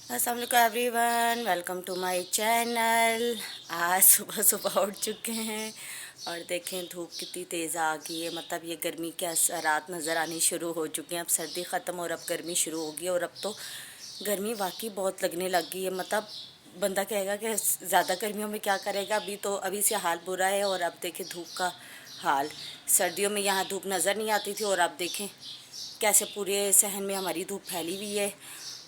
अस्सलाम वालेकुम everyone, welcome to my channel. आज सुबह सुबह उठ चुके हैं और देखें धूप कितनी तेज़ आ गई है। मतलब ये गर्मी के असरात नज़र आने शुरू हो चुके हैं। अब सर्दी ख़त्म और अब गर्मी शुरू होगी और अब तो गर्मी वाकई बहुत लगने लग गई है। मतलब बंदा कहेगा कि ज़्यादा गर्मियों में क्या करेगा। अभी से हाल बुरा है और अब देखें धूप का हाल। सर्दियों में यहाँ धूप नज़र नहीं आती थी और अब देखें कैसे पूरे सहन में हमारी धूप फैली हुई है।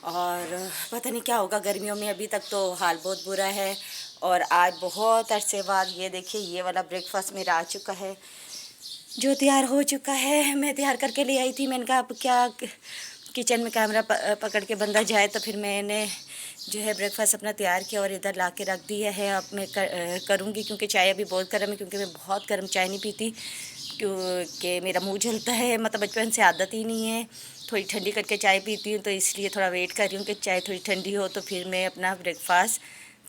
और पता नहीं क्या होगा गर्मियों में। अभी तक तो हाल बहुत बुरा है। और आज बहुत अरसे बाद ये देखिए ये वाला ब्रेकफास्ट मेरा आ चुका है, जो तैयार हो चुका है। मैं तैयार करके ले आई थी। मैंने कहा अब क्या किचन में कैमरा पकड़ के बंदा जाए, तो फिर मैंने जो है ब्रेकफास्ट अपना तैयार किया और इधर ला के रख दिया है। अब मैं करूँगी क्योंकि चाय अभी बहुत गर्म है, क्योंकि मैं बहुत गर्म चाय नहीं पीती क्योंकि मेरा मुंह जलता है। मतलब बचपन से आदत ही नहीं है। थोड़ी ठंडी करके चाय पीती हूँ, तो इसलिए थोड़ा वेट कर रही हूँ कि चाय थोड़ी ठंडी हो तो फिर मैं अपना ब्रेकफास्ट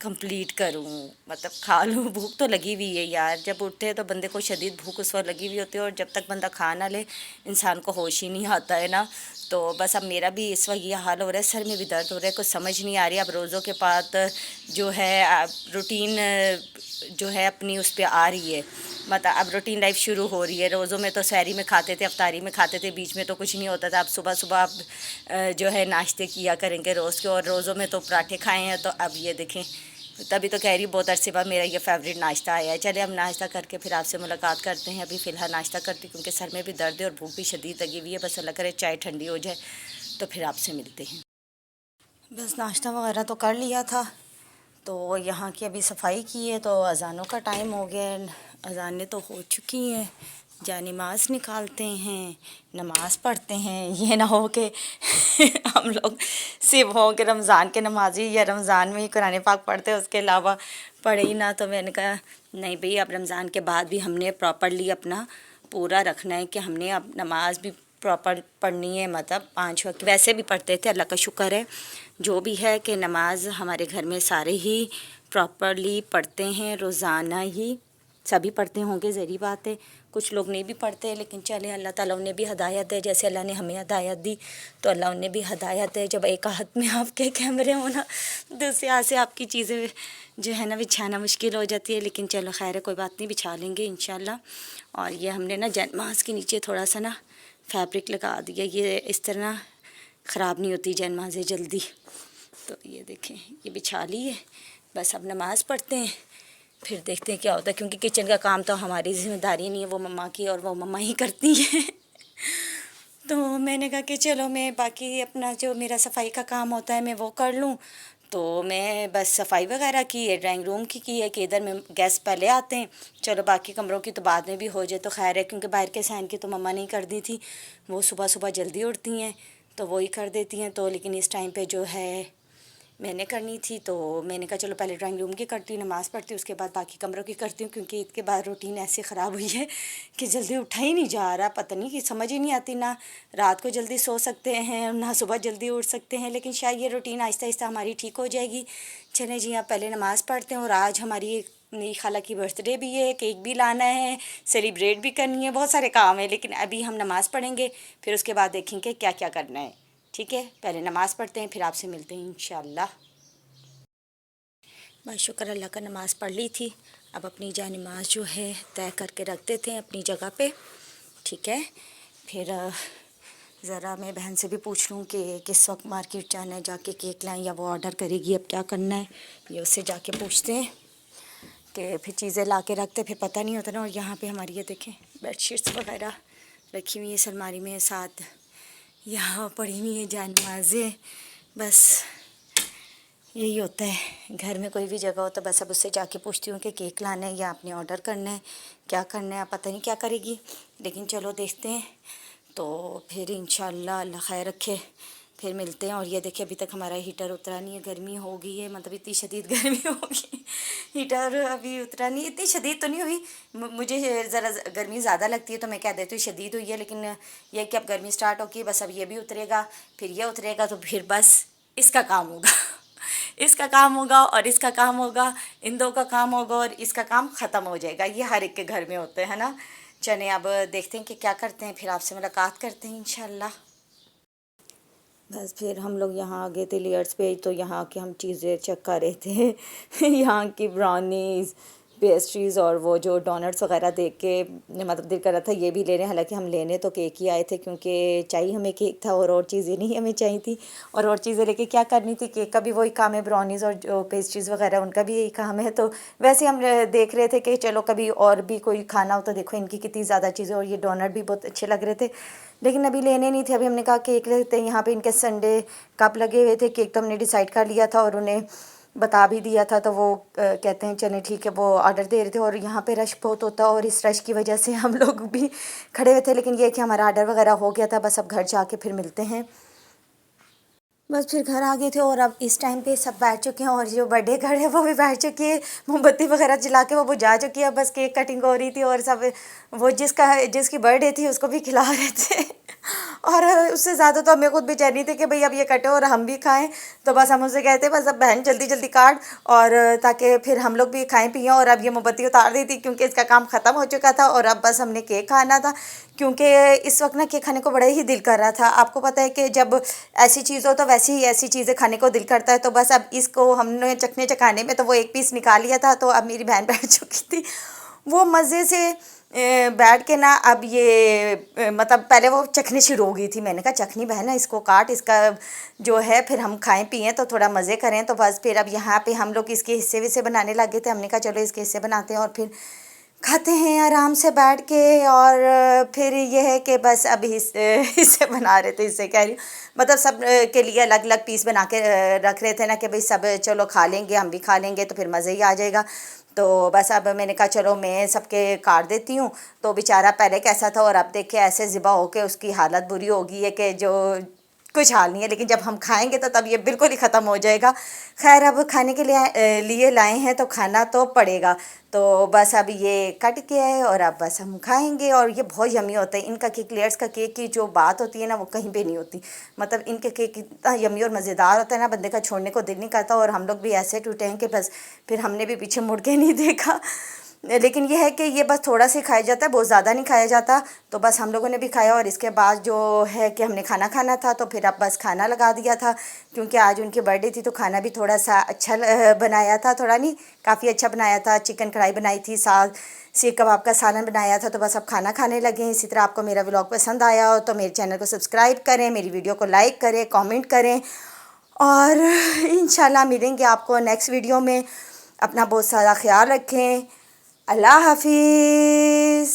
कंप्लीट करूँ, मतलब खा लूँ। भूख तो लगी हुई है यार। जब उठते हैं तो बंदे को शदीद भूख उस वक्त लगी हुई होती है और जब तक बंदा खा ना ले इंसान को होश ही नहीं आता है ना। तो बस अब मेरा भी इस वक्त ये हाल हो रहा है। सर में भी दर्द हो रहा है, कुछ समझ नहीं आ रही। अब रोज़ों के बाद जो है रूटीन जो है अपनी उस पर आ रही है। मतलब अब रूटीन लाइफ शुरू हो रही है। रोज़ों में तो सहरी में खाते थे, अफ्तारी में खाते थे, बीच में तो कुछ नहीं होता था। अब सुबह सुबह अब जो है नाश्ते किया करेंगे रोज़ के। और रोज़ों में तो पराठे खाए हैं। तो अब ये देखें, तभी तो कह रही बहुत अरसे बाद मेरा ये फेवरेट नाश्ता आया है। चले अब नाश्ता करके फिर आपसे मुलाकात करते हैं। अभी फ़िलहाल नाश्ता करती हूँ क्योंकि सर में भी दर्द है और भूख भी शदीद लगी हुई है। बस अल्लाह करे चाय ठंडी हो जाए तो फिर आपसे मिलते हैं। बस नाश्ता वगैरह तो कर लिया था, तो यहाँ की अभी सफाई की है। तो अज़ानों का टाइम हो गया है, अज़ानें तो हो चुकी हैं। जा नमाज निकालते हैं, नमाज़ पढ़ते हैं। ये ना हो कि हम लोग सिर्फ हो कि रमज़ान के नमाजी या रमज़ान में ही कुरान पाक पढ़ते हैं, उसके अलावा पढ़े ही ना। तो मैंने कहा नहीं भई, अब रमज़ान के बाद भी हमने प्रॉपरली अपना पूरा रखना है कि हमने अब नमाज भी प्रॉपर पढ़नी है। मतलब 5 वक्त वैसे भी पढ़ते थे, अल्लाह का शुक्र है जो भी है कि नमाज हमारे घर में सारे ही प्रॉपरली पढ़ते हैं। रोज़ाना ही सभी पढ़ते होंगे, ज़री बात है। कुछ लोग नहीं भी पढ़ते हैं, लेकिन चले अल्लाह ताला उन्हें भी हदायत है। जैसे अल्लाह ने हमें हदायत दी तो अल्लाह उन्हें भी हदायत है। जब एक हाथ में आपके कैमरे हो ना, दूसरे हाथ से आपकी चीज़ें जो है ना बिछाना मुश्किल हो जाती है। लेकिन चलो खैर है, कोई बात नहीं, बिछा लेंगे इंशाल्लाह। और ये हमने ना जनमाज के नीचे थोड़ा सा ना फैब्रिक लगा दिया, ये इस तरह ख़राब नहीं होती जनमाज़ें जल्दी। तो ये देखें ये बिछा ली है। बस अब नमाज़ पढ़ते हैं, फिर देखते हैं क्या होता है। क्योंकि किचन का काम तो हमारी ज़िम्मेदारी नहीं है, वो मम्मा की, और वो मम्मा ही करती हैं। तो मैंने कहा कि चलो मैं बाकी अपना जो मेरा सफाई का काम होता है मैं वो कर लूँ। तो मैं बस सफाई वगैरह की है, ड्राइंग रूम की है कि इधर में गेस्ट पहले आते हैं। चलो बाकी कमरों की तो बाद में भी हो जाए तो खैर है, क्योंकि बाहर के सहन की तो मम्मा नहीं कर दी थी। वो सुबह सुबह जल्दी उठती हैं तो वही कर देती हैं। तो लेकिन इस टाइम पे जो है मैंने करनी थी, तो मैंने कहा चलो पहले ड्राइंग रूम की करती हूँ, नमाज़ पढ़ती हूँ, उसके बाद बाकी कमरों की करती हूँ। क्योंकि ईद के बाद रूटीन ऐसे ख़राब हुई है कि जल्दी उठा ही नहीं जा रहा। पता नहीं कि समझ ही नहीं आती, ना रात को जल्दी सो सकते हैं ना सुबह जल्दी उठ सकते हैं। लेकिन शायद ये रूटीन आहिस्ता आहिस्ता हमारी ठीक हो जाएगी। चलें जी, आप पहले नमाज़ पढ़ते हैं। और आज हमारी एक नई खाला की बर्थडे भी है, केक भी लाना है, सेलिब्रेट भी करनी है, बहुत सारे काम है। लेकिन अभी हम नमाज़ पढ़ेंगे, फिर उसके बाद देखेंगे क्या क्या करना है। ठीक है, पहले नमाज़ पढ़ते हैं, फिर आपसे मिलते हैं इंशाल्लाह। बस शुक्र अल्लाह का, नमाज़ पढ़ ली थी। अब अपनी जा नमाज जो है तय करके रख देते हैं अपनी जगह पे। ठीक है, फिर ज़रा मैं बहन से भी पूछ लूँ कि किस वक्त मार्केट जाना है, जाके केक लाएँ या वो ऑर्डर करेगी, अब क्या करना है ये उससे जाके पूछते हैं। कि फिर चीज़ें ला के रखते फिर पता नहीं होता ना। और यहाँ पे हमारी ये देखें बेडशीट्स वगैरह रखी हुई है अलमारी में, साथ यहाँ पड़ी हुई है जा नमाज़ें। बस यही होता है घर में, कोई भी जगह हो तो बस अब उससे जाके पूछती हूँ कि केक लाना है या आपने ऑर्डर करना है, क्या करना है। पता नहीं क्या करेगी, लेकिन चलो देखते हैं। तो फिर इंशाल्लाह अल्लाह खैर रखे, फिर मिलते हैं। और ये देखिए अभी तक हमारा हीटर उतरा नहीं है, गर्मी हो गई है। मतलब इतनी शदीद गर्मी होगी, हीटर अभी उतरा नहीं। इतनी शदीद तो नहीं हुई, मुझे ज़रा गर्मी ज़्यादा लगती है तो मैं कह देती हूँ शदीद हुई है। लेकिन यह कि अब गर्मी स्टार्ट होगी, बस अब ये भी उतरेगा, फिर ये उतरेगा, तो फिर बस इसका काम होगा। इसका काम होगा और इसका काम होगा, इन दो का काम होगा और इसका काम ख़त्म हो जाएगा। ये हर एक के घर में होते हैं ना। चलें अब देखते हैं कि क्या करते हैं, फिर आपसे मुलाकात करते हैं इंशाल्लाह। बस फिर हम लोग यहाँ आ गए थे लेयर्स पे, तो यहाँ की हम चीज़ें चेक कर रहे थे यहाँ की ब्राउनीज़, पेस्ट्रीज़ और वो जो डोनट्स वगैरह देख के मतलब दिल कर रहा था ये भी ले लें। हालांकि हम लेने तो केक ही आए थे, क्योंकि चाहिए हमें केक था और चीज़ें नहीं हमें चाहिए थी। और चीज़ें लेके क्या करनी थी, केक का भी वही काम है, ब्राउनीज़ और जो पेस्ट्रीज़ वगैरह उनका भी यही काम है। तो वैसे हम देख रहे थे कि चलो कभी और भी कोई खाना हो। तो देखो इनकी कितनी ज़्यादा चीज़ें, और ये डोनट भी बहुत अच्छे लग रहे थे, लेकिन अभी लेने नहीं थे। अभी हमने कहा केक लेते हैं। यहाँ पे इनके संडे कप लगे हुए थे, केक तो हमने डिसाइड कर लिया था और उन्हें बता भी दिया था। तो वो कहते हैं चलें ठीक है, वो ऑर्डर दे रहे थे। और यहाँ पे रश बहुत होता है और इस रश की वजह से हम लोग भी खड़े हुए थे, लेकिन ये कि हमारा ऑर्डर वगैरह हो गया था। बस अब घर जाके फिर मिलते हैं। बस फिर घर आ गए थे और अब इस टाइम पे सब बैठ चुके हैं, और जो बर्थडे गर्ल है वो भी बैठ चुकी है, मोमबत्ती वगैरह जला के वो बुझा चुकी है। बस केक कटिंग हो रही थी और सब वो जिसकी बर्थडे थी उसको भी खिला रहे थे और उससे ज़्यादा तो हमें खुद बेचैनी थी कि भाई अब ये कटे और हम भी खाएं। तो बस हम उससे कहते बस अब बहन जल्दी जल्दी काट, और ताकि फिर हम लोग भी खाएं पिएं। और अब ये मोमबत्ती उतार दी थी क्योंकि इसका काम ख़त्म हो चुका था, और अब बस हमने केक खाना था। क्योंकि इस वक्त ना केक खाने को बड़ा ही दिल कर रहा था। आपको पता है कि जब ऐसी चीज़ हो तो वैसे ही ऐसी चीज़ें खाने को दिल करता है। तो बस अब इसको हमने चखने चखाने में तो वो एक पीस निकाल लिया था। तो अब मेरी बहन बैठ चुकी थी, वो मज़े से बैठ के ना। अब ये मतलब पहले वो चखनी शुरू हो गई थी। मैंने कहा चखनी बहन है, इसको काट, इसका जो है फिर हम खाएं पिएं तो थोड़ा मज़े करें। तो बस फिर अब यहाँ पे हम लोग इसके हिस्से विस्से बनाने लगे थे। हमने कहा चलो इसके हिस्से बनाते हैं और फिर खाते हैं आराम से बैठ के। और फिर ये है कि बस अब हिस्से बना रहे थे, हिस्से कह रही हूँ मतलब सब के लिए अलग अलग पीस बना के रख रहे थे ना, कि भाई सब चलो खा लेंगे, हम भी खा लेंगे तो फिर मज़े ही आ जाएगा। तो बस अब मैंने कहा चलो मैं सबके काट देती हूँ। तो बेचारा पहले कैसा था और अब देखे ऐसे ज़िबा हो के उसकी हालत बुरी हो गई है कि जो कुछ हाल नहीं है। लेकिन जब हम खाएंगे तो तब ये बिल्कुल ही ख़त्म हो जाएगा। खैर अब खाने के लिए लाए हैं तो खाना तो पड़ेगा। तो बस अब ये कट गया है और अब बस हम खाएंगे। और ये बहुत यमी होता है इनका केक, लेयर्स का केक की जो बात होती है ना वो कहीं पे नहीं होती। मतलब इनके केक इतना यमी और मज़ेदार होता है ना, बंदे का छोड़ने को दिल नहीं करता। और हम लोग भी ऐसे टूटे हैं कि बस फिर हमने भी पीछे मुड़ के नहीं देखा। लेकिन ये है कि ये बस थोड़ा सा खाया जाता है, बहुत ज़्यादा नहीं खाया जाता। तो बस हम लोगों ने भी खाया, और इसके बाद जो है कि हमने खाना खाना था तो फिर अब बस खाना लगा दिया था। क्योंकि आज उनकी बर्थडे थी तो खाना भी थोड़ा सा अच्छा बनाया था, थोड़ा नहीं काफ़ी अच्छा बनाया था। चिकन कढ़ाई बनाई थी, साग सीख कबाब का सालन बनाया था। तो बस अब खाना खाने लगे हैं। इसी तरह आपको मेरा व्लॉग पसंद आया हो तो मेरे चैनल को सब्सक्राइब करें, मेरी वीडियो को लाइक करें, कमेंट करें, और इंशाल्लाह मिलेंगे आपको नेक्स्ट वीडियो में। अपना बहुत सारा ख्याल रखें। अल्लाह हाफिज़।